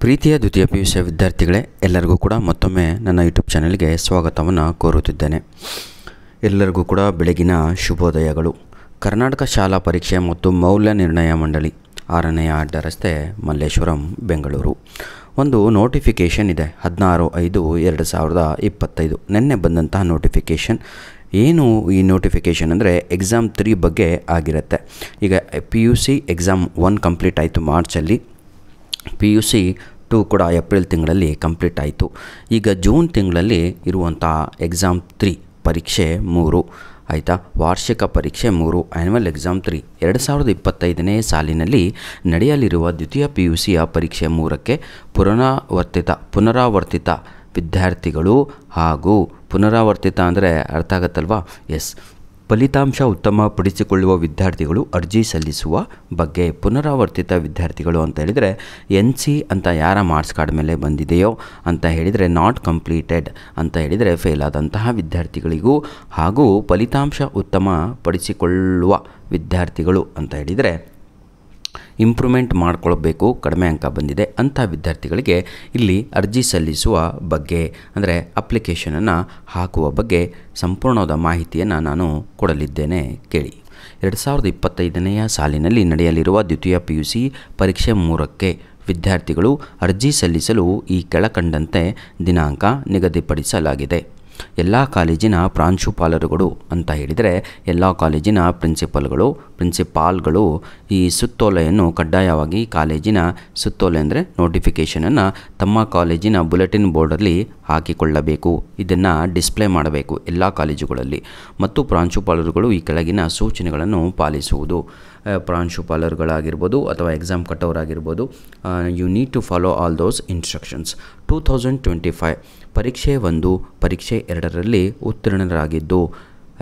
ಪ್ರೀತಿಯ ದ್ವಿತೀಯ PUC ವಿದ್ಯಾರ್ಥಿಗಳೇ, ಎಲ್ಲರಿಗೂ ಕೂಡ ಮತ್ತೊಮ್ಮೆ ನನ್ನ ಯೂಟ್ಯೂಬ್ ಚಾನೆಲ್ಗೆ ಸ್ವಾಗತವನ್ನು ಕೋರುತ್ತಿದ್ದೇನೆ. ಎಲ್ಲರಿಗೂ ಕೂಡ ಬೆಳಗಿನ ಶುಭೋದಯಗಳು. ಕರ್ನಾಟಕ ಶಾಲಾ ಪರೀಕ್ಷೆ ಮತ್ತು ಮೌಲ್ಯ ನಿರ್ಣಯ ಮಂಡಳಿ 6ನೇ ಅಡ್ಡ ರಸ್ತೆ, ಮಲ್ಲೇಶ್ವರಂ, ಬೆಂಗಳೂರು. ಒಂದು ನೋಟಿಫಿಕೇಷನ್ ಇದೆ 16/5/2025. ನಿನ್ನೆ ಬಂದಂತಹ ನೋಟಿಫಿಕೇಷನ್. ಏನು ಈ ನೋಟಿಫಿಕೇಷನ್ ಅಂದರೆ ಎಕ್ಸಾಮ್ 3 ಬಗ್ಗೆ ಆಗಿರುತ್ತೆ. ಈಗ PUC ಎಕ್ಸಾಮ್ 1 ಕಂಪ್ಲೀಟ್ ಆಯಿತು ಮಾರ್ಚಲ್ಲಿ, PUC 2 ಕೂಡ ಏಪ್ರಿಲ್ ತಿಂಗಳಲ್ಲಿ ಕಂಪ್ಲೀಟ್ ಆಯಿತು. ಈಗ ಜೂನ್ ತಿಂಗಳಲ್ಲಿ ಇರುವಂಥ ಎಕ್ಸಾಮ್ 3 ಪರೀಕ್ಷೆ 3 ಆಯಿತಾ, ವಾರ್ಷಿಕ ಪರೀಕ್ಷೆ 3 ಆ್ಯನ್ಯುವಲ್ ಎಕ್ಸಾಮ್ 3 2025ನೇ ಸಾಲಿನಲ್ಲಿ ನಡೆಯಲಿರುವ ದ್ವಿತೀಯ PUCಯ ಪರೀಕ್ಷೆ 3ಕ್ಕೆ ಪುನರಾವರ್ತಿತ ವಿದ್ಯಾರ್ಥಿಗಳು ಹಾಗೂ ಪುನರಾವರ್ತಿತ ಅಂದರೆ ಅರ್ಥ ಆಗುತ್ತಲ್ವಾ? ಎಸ್, ಫಲಿತಾಂಶ ಉತ್ತಮಪಡಿಸಿಕೊಳ್ಳುವ ವಿದ್ಯಾರ್ಥಿಗಳು ಅರ್ಜಿ ಸಲ್ಲಿಸುವ ಬಗ್ಗೆ. ಪುನರಾವರ್ತಿತ ವಿದ್ಯಾರ್ಥಿಗಳು ಅಂತ ಹೇಳಿದರೆ NC ಅಂತ ಯಾರ ಮಾರ್ಕ್ಸ್ ಕಾರ್ಡ್ ಮೇಲೆ ಬಂದಿದೆಯೋ ಅಂತ ಹೇಳಿದರೆ, ನಾಟ್ ಕಂಪ್ಲೀಟೆಡ್ ಅಂತ ಹೇಳಿದರೆ ಫೇಲ್ ಆದಂತಹ ವಿದ್ಯಾರ್ಥಿಗಳಿಗೂ, ಹಾಗೂ ಫಲಿತಾಂಶ ಉತ್ತಮಪಡಿಸಿಕೊಳ್ಳುವ ವಿದ್ಯಾರ್ಥಿಗಳು ಅಂತ ಹೇಳಿದರೆ ಇಂಪ್ರೂವ್ಮೆಂಟ್ ಮಾಡಿಕೊಳ್ಬೇಕು, ಕಡಿಮೆ ಅಂಕ ಬಂದಿದೆ ಅಂಥ ವಿದ್ಯಾರ್ಥಿಗಳಿಗೆ ಇಲ್ಲಿ ಅರ್ಜಿ ಸಲ್ಲಿಸುವ ಬಗ್ಗೆ, ಅಂದರೆ ಅಪ್ಲಿಕೇಶನನ್ನು ಹಾಕುವ ಬಗ್ಗೆ ಸಂಪೂರ್ಣವಾದ ಮಾಹಿತಿಯನ್ನು ನಾನು ಕೊಡಲಿದ್ದೇನೆ, ಕೇಳಿ. 2025ನೇ ಸಾಲಿನಲ್ಲಿ ನಡೆಯಲಿರುವ ದ್ವಿತೀಯ PUC ಪರೀಕ್ಷೆ 3ಕ್ಕೆ ವಿದ್ಯಾರ್ಥಿಗಳು ಅರ್ಜಿ ಸಲ್ಲಿಸಲು ಈ ಕೆಳಕಂಡಂತೆ ದಿನಾಂಕ ನಿಗದಿಪಡಿಸಲಾಗಿದೆ. ಎಲ್ಲ ಕಾಲೇಜಿನ ಪ್ರಾಂಶುಪಾಲರುಗಳು ಅಂತ ಹೇಳಿದರೆ ಎಲ್ಲ ಕಾಲೇಜಿನ ಪ್ರಿನ್ಸಿಪಾಲ್ಗಳು ಈ ಸುತ್ತೋಲೆಯನ್ನು ಕಡ್ಡಾಯವಾಗಿ, ಕಾಲೇಜಿನ ಸುತ್ತೋಲೆ ಅಂದರೆ ನೋಟಿಫಿಕೇಷನನ್ನು ತಮ್ಮ ಕಾಲೇಜಿನ ಬುಲೆಟಿನ್ ಬೋರ್ಡಲ್ಲಿ ಹಾಕಿಕೊಳ್ಳಬೇಕು. ಇದನ್ನು ಡಿಸ್ಪ್ಲೇ ಮಾಡಬೇಕು ಎಲ್ಲ ಕಾಲೇಜುಗಳಲ್ಲಿ. ಮತ್ತು ಪ್ರಾಂಶುಪಾಲರುಗಳು ಈ ಕೆಳಗಿನ ಸೂಚನೆಗಳನ್ನು ಪಾಲಿಸುವುದು. ಪ್ರಾಂಶುಪಾಲರುಗಳಾಗಿರ್ಬೋದು ಅಥವಾ ಎಕ್ಸಾಮ್ ಕಟ್ಟೋರಾಗಿರ್ಬೋದು, you need to follow all those instructions. 2025 ಪರೀಕ್ಷೆ 1, ಪರೀಕ್ಷೆ 2ರಲ್ಲಿ ಉತ್ತೀರ್ಣರಾಗಿದ್ದು,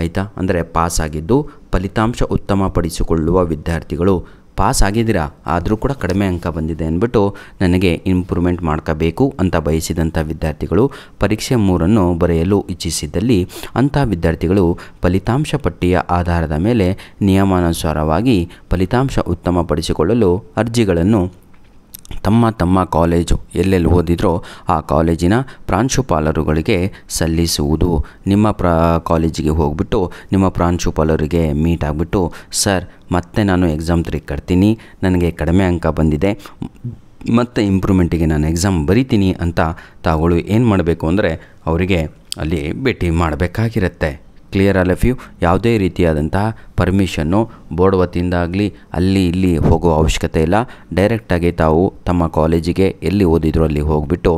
ಆಯಿತಾ, ಅಂದರೆ ಪಾಸ್ ಆಗಿದ್ದು, ಫಲಿತಾಂಶ ಉತ್ತಮಪಡಿಸಿಕೊಳ್ಳುವ ವಿದ್ಯಾರ್ಥಿಗಳು. ಪಾಸ್ ಆಗಿದ್ದೀರಾ, ಆದರೂ ಕೂಡ ಕಡಿಮೆ ಅಂಕ ಬಂದಿದೆ ಅಂದ್ಬಿಟ್ಟು ನನಗೆ ಇಂಪ್ರೂವ್ಮೆಂಟ್ ಮಾಡ್ಕೋಬೇಕು ಅಂತ ಬಯಸಿದಂಥ ವಿದ್ಯಾರ್ಥಿಗಳು ಪರೀಕ್ಷೆ 3ಅನ್ನು ಬರೆಯಲು ಇಚ್ಛಿಸಿದ್ದಲ್ಲಿ ಅಂಥ ವಿದ್ಯಾರ್ಥಿಗಳು ಫಲಿತಾಂಶ ಪಟ್ಟಿಯ ಆಧಾರದ ಮೇಲೆ ನಿಯಮಾನುಸಾರವಾಗಿ ಫಲಿತಾಂಶ ಉತ್ತಮಪಡಿಸಿಕೊಳ್ಳಲು ಅರ್ಜಿಗಳನ್ನು ತಮ್ಮ ಕಾಲೇಜು ಎಲ್ಲೆಲ್ಲಿ ಓದಿದ್ರೋ ಆ ಕಾಲೇಜಿನ ಪ್ರಾಂಶುಪಾಲರುಗಳಿಗೆ ಸಲ್ಲಿಸುವುದು. ನಿಮ್ಮ ಕಾಲೇಜಿಗೆ ಹೋಗ್ಬಿಟ್ಟು ನಿಮ್ಮ ಪ್ರಾಂಶುಪಾಲರಿಗೆ ಮೀಟ್ ಆಗಿಬಿಟ್ಟು, ಸರ್ ಮತ್ತೆ ನಾನು ಎಕ್ಸಾಮ್ 3 ಕಟ್ತೀನಿ, ನನಗೆ ಕಡಿಮೆ ಅಂಕ ಬಂದಿದೆ, ಮತ್ತು ಇಂಪ್ರೂವ್ಮೆಂಟಿಗೆ ನಾನು ಎಕ್ಸಾಮ್ ಬರಿತೀನಿ ಅಂತ ತಾವುಗಳು ಏನು ಮಾಡಬೇಕು ಅಂದರೆ ಅವರಿಗೆ ಅಲ್ಲಿ ಭೇಟಿ ಮಾಡಬೇಕಾಗಿರುತ್ತೆ. Clear all of you. ಯಾವುದೇ ರೀತಿಯಾದಂತಹ ಪರ್ಮಿಷನ್ನು ಬೋರ್ಡ್ ವತಿಯಿಂದ ಆಗಲಿ ಅಲ್ಲಿ ಇಲ್ಲಿ ಹೋಗೋ ಅವಶ್ಯಕತೆ ಇಲ್ಲ. ಡೈರೆಕ್ಟಾಗಿ ತಾವು ತಮ್ಮ ಕಾಲೇಜಿಗೆ ಎಲ್ಲಿ ಓದಿದ್ರು ಅಲ್ಲಿ ಹೋಗಿಬಿಟ್ಟು,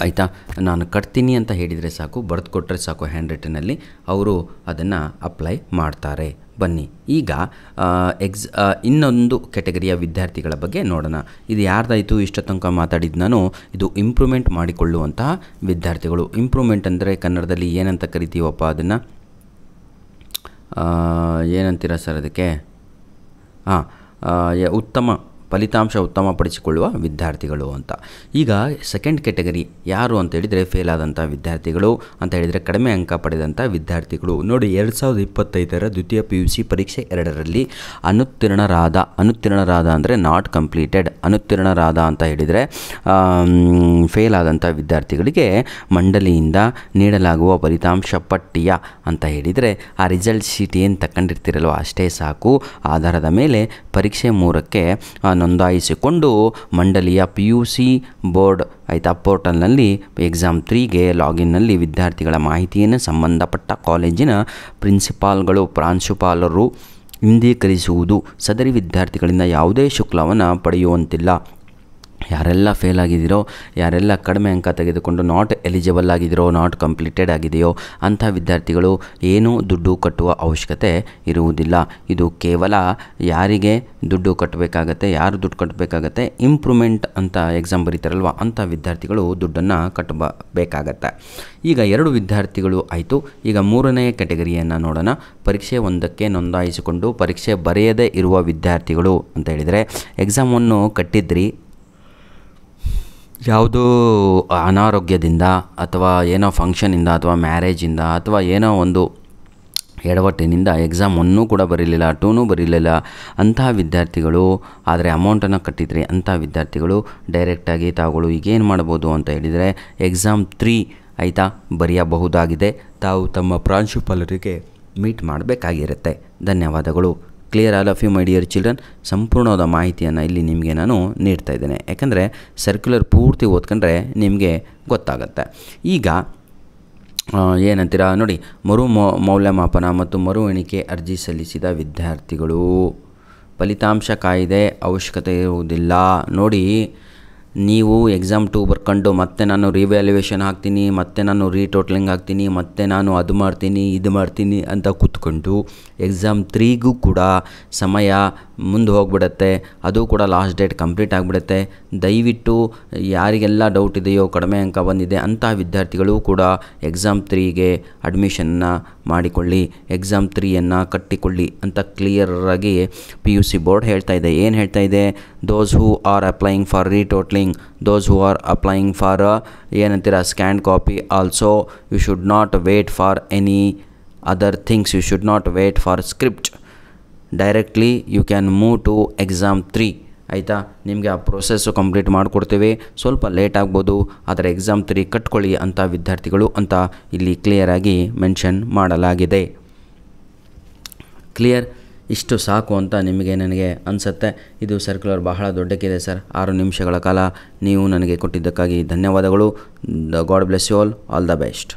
ಆಯಿತಾ, ನಾನು ಕಟ್ತೀನಿ ಅಂತ ಹೇಳಿದರೆ ಸಾಕು, ಬರೆದು ಕೊಟ್ಟರೆ ಸಾಕು ಹ್ಯಾಂಡ್ ರಿಟನಲ್ಲಿ, ಅವರು ಅದನ್ನು ಅಪ್ಲೈ ಮಾಡ್ತಾರೆ. ಬನ್ನಿ ಈಗ ಇನ್ನೊಂದು ಕೆಟಗರಿಯ ವಿದ್ಯಾರ್ಥಿಗಳ ಬಗ್ಗೆ ನೋಡೋಣ. ಇದು ಯಾರ್ದಾಯಿತು ಇಷ್ಟ ತನಕ ಮಾತಾಡಿದ್ದು ನಾನು? ಇದು ಇಂಪ್ರೂವ್ಮೆಂಟ್ ಮಾಡಿಕೊಳ್ಳುವಂತಹ ವಿದ್ಯಾರ್ಥಿಗಳು. ಇಂಪ್ರೂವ್ಮೆಂಟ್ ಅಂದರೆ ಕನ್ನಡದಲ್ಲಿ ಏನಂತ ಕರಿತೀವಪ್ಪ ಅದನ್ನು? ಏನಂತೀರ ಸರ್ ಅದಕ್ಕೆ? ಫಲಿತಾಂಶ ಉತ್ತಮಪಡಿಸಿಕೊಳ್ಳುವ ವಿದ್ಯಾರ್ಥಿಗಳು ಅಂತ. ಈಗ ಸೆಕೆಂಡ್ ಕೆಟಗರಿ ಯಾರು ಅಂತ ಹೇಳಿದರೆ ಫೇಲ್ ಆದಂಥ ವಿದ್ಯಾರ್ಥಿಗಳು ಅಂತ ಹೇಳಿದರೆ ಕಡಿಮೆ ಅಂಕ ಪಡೆದಂಥ ವಿದ್ಯಾರ್ಥಿಗಳು. ನೋಡಿ, 2025ರ ದ್ವಿತೀಯ PUC ಪರೀಕ್ಷೆ 2ರಲ್ಲಿ ಅನುತ್ತೀರ್ಣರಾದ ಅಂದರೆ ನಾಟ್ ಕಂಪ್ಲೀಟೆಡ್, ಅನುತ್ತೀರ್ಣರಾದ ಅಂತ ಹೇಳಿದರೆ ಫೇಲ್ ಆದಂಥ ವಿದ್ಯಾರ್ಥಿಗಳಿಗೆ ಮಂಡಳಿಯಿಂದ ನೀಡಲಾಗುವ ಫಲಿತಾಂಶ ಪಟ್ಟಿಯ ಅಂತ ಹೇಳಿದರೆ ಆ ರಿಸಲ್ಟ್ ಶೀಟ್ ಏನು ತಗೊಂಡಿರ್ತಿರಲ್ವ ಅಷ್ಟೇ ಸಾಕು. ಆಧಾರದ ಮೇಲೆ ಪರೀಕ್ಷೆ 3ಕ್ಕೆ ನೋಂದಾಯಿಸಿಕೊಂಡು ಮಂಡಳಿಯ PUC ಬೋರ್ಡ್, ಆಯಿತಾ, ಪೋರ್ಟಲ್ನಲ್ಲಿ ಎಕ್ಸಾಮ್ 3ಗೆ ಲಾಗಿನ್ನಲ್ಲಿ ವಿದ್ಯಾರ್ಥಿಗಳ ಮಾಹಿತಿಯನ್ನು ಸಂಬಂಧಪಟ್ಟ ಕಾಲೇಜಿನ ಪ್ರಾಂಶುಪಾಲರು ಇಂದೀಕರಿಸುವುದು. ಸದರಿ ವಿದ್ಯಾರ್ಥಿಗಳಿಂದ ಯಾವುದೇ ಶುಲ್ಕವನ್ನು ಪಡೆಯುವಂತಿಲ್ಲ. ಯಾರೆಲ್ಲ ಫೇಲ್ ಆಗಿದ್ದೀರೋ, ಯಾರೆಲ್ಲ ಕಡಿಮೆ ಅಂಕ ತೆಗೆದುಕೊಂಡು ನಾಟ್ ಎಲಿಜಿಬಲ್ ಆಗಿದ್ದೀರೋ, ನಾಟ್ ಕಂಪ್ಲೀಟೆಡ್ ಆಗಿದೆಯೋ ಅಂಥ ವಿದ್ಯಾರ್ಥಿಗಳು ಏನೂ ದುಡ್ಡು ಕಟ್ಟುವ ಅವಶ್ಯಕತೆ ಇರುವುದಿಲ್ಲ. ಇದು ಕೇವಲ ಯಾರಿಗೆ ದುಡ್ಡು ಕಟ್ಟಬೇಕಾಗತ್ತೆ, ಯಾರು ದುಡ್ಡು ಕಟ್ಟಬೇಕಾಗತ್ತೆ? ಇಂಪ್ರೂವ್ಮೆಂಟ್ ಅಂತ ಎಕ್ಸಾಮ್ ಬರೀತಾರಲ್ವ ಅಂಥ ವಿದ್ಯಾರ್ಥಿಗಳು ದುಡ್ಡನ್ನು ಕಟ್ಟಬೇಕಾಗತ್ತೆ. ಈಗ 2 ವಿದ್ಯಾರ್ಥಿಗಳು ಆಯಿತು. ಈಗ 3ನೇ ಕೆಟಗರಿಯನ್ನು ನೋಡೋಣ. ಪರೀಕ್ಷೆ 1ಕ್ಕೆ ನೋಂದಾಯಿಸಿಕೊಂಡು ಪರೀಕ್ಷೆ ಬರೆಯದೇ ಇರುವ ವಿದ್ಯಾರ್ಥಿಗಳು ಅಂತ ಹೇಳಿದರೆ ಎಕ್ಸಾಮ್ 1 ಕಟ್ಟಿದ್ರಿ, ಯಾವುದೋ ಅನಾರೋಗ್ಯದಿಂದ ಅಥವಾ ಏನೋ ಫಂಕ್ಷನಿಂದ ಅಥವಾ ಮ್ಯಾರೇಜಿಂದ ಅಥವಾ ಏನೋ ಒಂದು ಎಡವಟ್ಟಿನಿಂದ ಎಕ್ಸಾಮ್ 1 ಕೂಡ ಬರೀಲಿಲ್ಲ, 2 ಬರೀಲಿಲ್ಲ ಅಂತಹ ವಿದ್ಯಾರ್ಥಿಗಳು, ಆದರೆ ಅಮೌಂಟನ್ನು ಕಟ್ಟಿದ್ರಿ ಅಂಥ ವಿದ್ಯಾರ್ಥಿಗಳು ಡೈರೆಕ್ಟಾಗಿ ತಾವುಗಳು ಈಗೇನು ಮಾಡ್ಬೋದು ಅಂತ ಹೇಳಿದರೆ ಎಕ್ಸಾಮ್ 3 ಆಯಿತಾ ಬರೆಯಬಹುದಾಗಿದೆ. ತಾವು ತಮ್ಮ ಪ್ರಾಂಶುಪಾಲರಿಗೆ ಮೀಟ್ ಮಾಡಬೇಕಾಗಿರುತ್ತೆ. ಧನ್ಯವಾದಗಳು. Clear all of you my dear children. ಸಂಪೂರ್ಣವಾದ ಮಾಹಿತಿಯನ್ನು ಇಲ್ಲಿ ನಿಮಗೆ ನಾನು ನೀಡ್ತಾ ಇದ್ದೇನೆ, ಯಾಕಂದರೆ ಸರ್ಕ್ಯುಲರ್ ಪೂರ್ತಿ ಓದ್ಕೊಂಡ್ರೆ ನಿಮಗೆ ಗೊತ್ತಾಗುತ್ತೆ. ಈಗ ಏನಂತೀರಾ ನೋಡಿ, ಮೌಲ್ಯಮಾಪನ ಮತ್ತು ಮರು ಎಣಿಕೆ ಅರ್ಜಿ ಸಲ್ಲಿಸಿದ ವಿದ್ಯಾರ್ಥಿಗಳು ಫಲಿತಾಂಶ ಕಾಯ್ದೆ ಅವಶ್ಯಕತೆ ಇರುವುದಿಲ್ಲ. ನೋಡಿ, ನೀವು ಎಕ್ಸಾಮ್ 2 ಬರ್ಕೊಂಡು ಮತ್ತೆ ನಾನು ರಿವ್ಯಾಲ್ಯೂಯೇಷನ್ ಹಾಕ್ತೀನಿ, ಮತ್ತೆ ನಾನು ರೀಟೋಟ್ಲಿಂಗ್ ಹಾಕ್ತೀನಿ, ಮತ್ತೆ ನಾನು ಅದು ಮಾಡ್ತೀನಿ ಇದು ಮಾಡ್ತೀನಿ ಅಂತ ಕೂತ್ಕೊಂಡು ಎಕ್ಸಾಮ್ 3ಗೂ ಕೂಡ ಸಮಯ ಮುಂದೆ ಹೋಗ್ಬಿಡುತ್ತೆ. ಅದು ಕೂಡ ಲಾಸ್ಟ್ ಡೇಟ್ ಕಂಪ್ಲೀಟ್ ಆಗಿಬಿಡುತ್ತೆ. ದಯವಿಟ್ಟು ಯಾರಿಗೆಲ್ಲ ಡೌಟ್ ಇದೆಯೋ, ಕಡಿಮೆ ಅಂಕ ಬಂದಿದೆ ಅಂಥ ವಿದ್ಯಾರ್ಥಿಗಳು ಕೂಡ ಎಕ್ಸಾಮ್ 3ಗೆ ಅಡ್ಮಿಷನ್ನ ಮಾಡಿಕೊಳ್ಳಿ, ಎಕ್ಸಾಮ್ 3ಯನ್ನು ಕಟ್ಟಿಕೊಳ್ಳಿ ಅಂತ ಕ್ಲಿಯರಾಗಿ PUC ಬೋರ್ಡ್ ಹೇಳ್ತಾ ಇದೆ. ಏನು ಹೇಳ್ತಾ ಇದೆ? Those who are applying for retotalling, those who are applying for ಏನಂತೀರಾ scanned copy also, you should not wait for any other things, you should not wait for script, directly you can move to exam 3 ಆಯಿತಾ. ನಿಮಗೆ ಆ process complete ಮಾಡಿಕೊಡ್ತೇವೆ, ಸ್ವಲ್ಪ late ಆಗ್ಬೋದು, ಆದರೆ exam 3 ಕಟ್ಕೊಳ್ಳಿ ಅಂಥ ವಿದ್ಯಾರ್ಥಿಗಳು ಅಂತ ಇಲ್ಲಿ ಕ್ಲಿಯರಾಗಿ ಮೆನ್ಷನ್ ಮಾಡಲಾಗಿದೆ. ಕ್ಲಿಯರ್? ಇಷ್ಟು ಸಾಕು ಅಂತ ನನಗೆ ಅನಿಸುತ್ತೆ. ಇದು ಸರ್ಕ್ಯುಲರ್ ಬಹಳ ದೊಡ್ಡಕ್ಕಿದೆ ಸರ್. 6 ನಿಮಿಷಗಳ ಕಾಲ ನೀವು ನನಗೆ ಕೊಟ್ಟಿದ್ದಕ್ಕಾಗಿ ಧನ್ಯವಾದಗಳು. God bless you all the best.